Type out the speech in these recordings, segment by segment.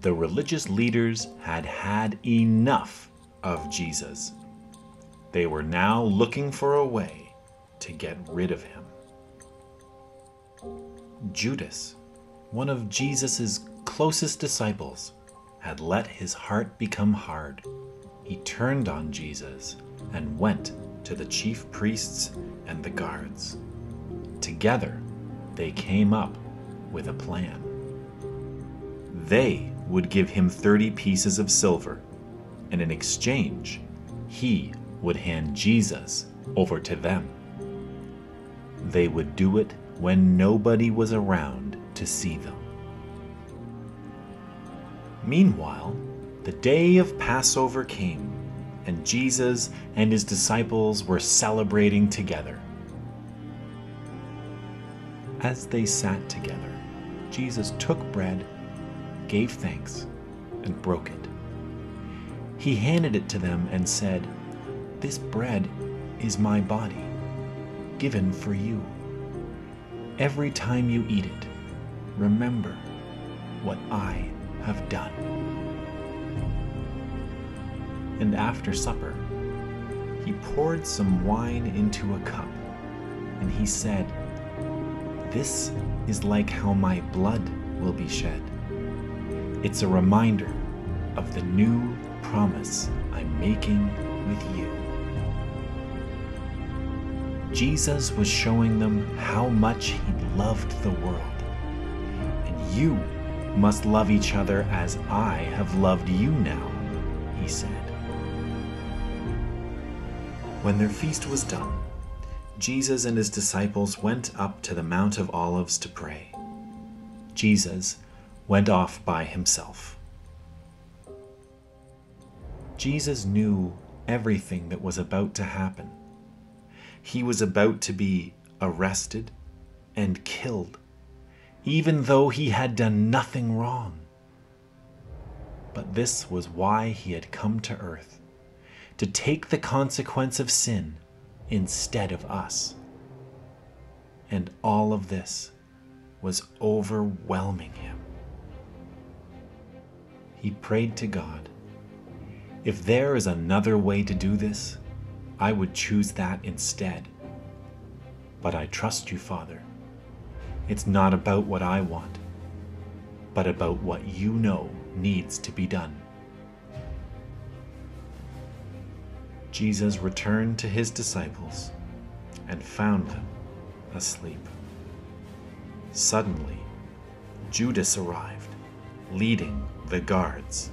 The religious leaders had had enough of Jesus. They were now looking for a way to get rid of him. Judas, one of Jesus' closest disciples, had let his heart become hard. He turned on Jesus and went to the chief priests and the guards. Together, they came up with a plan. They would give him 30 pieces of silver, and in exchange, he would hand Jesus over to them. They would do it when nobody was around to see them. Meanwhile, the day of Passover came, and Jesus and his disciples were celebrating together. As they sat together, Jesus took bread, gave thanks, and broke it. He handed it to them and said, "This bread is my body, given for you. Every time you eat it, remember what I have done." And after supper, he poured some wine into a cup, and he said, "This is like how my blood will be shed. It's a reminder of the new promise I'm making with you." Jesus was showing them how much he loved the world. "And you must love each other as I have loved you now," he said. When their feast was done, Jesus and his disciples went up to the Mount of Olives to pray. Jesus went off by himself. Jesus knew everything that was about to happen. He was about to be arrested and killed, even though he had done nothing wrong. But this was why he had come to earth, to take the consequence of sin instead of us. And all of this was overwhelming him. He prayed to God, "If there is another way to do this, I would choose that instead. But I trust you, Father. It's not about what I want, but about what you know needs to be done." Jesus returned to his disciples and found them asleep. Suddenly, Judas arrived, leading the guards.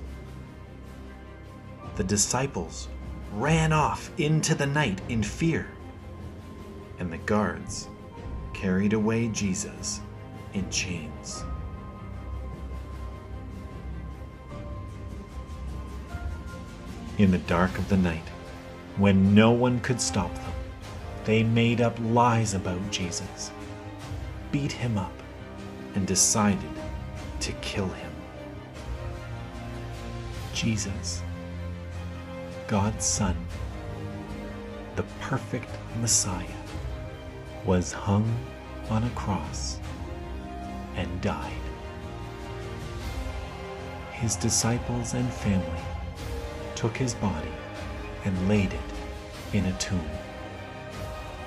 The disciples ran off into the night in fear, and the guards carried away Jesus in chains. In the dark of the night, when no one could stop them, they made up lies about Jesus, beat him up, and decided to kill him. Jesus, God's Son, the perfect Messiah, was hung on a cross and died. His disciples and family took his body and laid it in a tomb.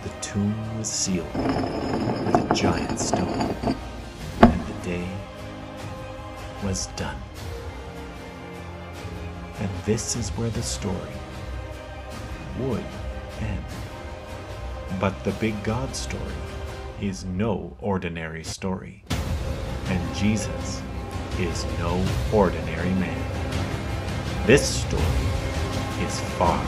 The tomb was sealed with a giant stone, and the day was done. And this is where the story would end. But the big God story is no ordinary story, and Jesus is no ordinary man. This story is far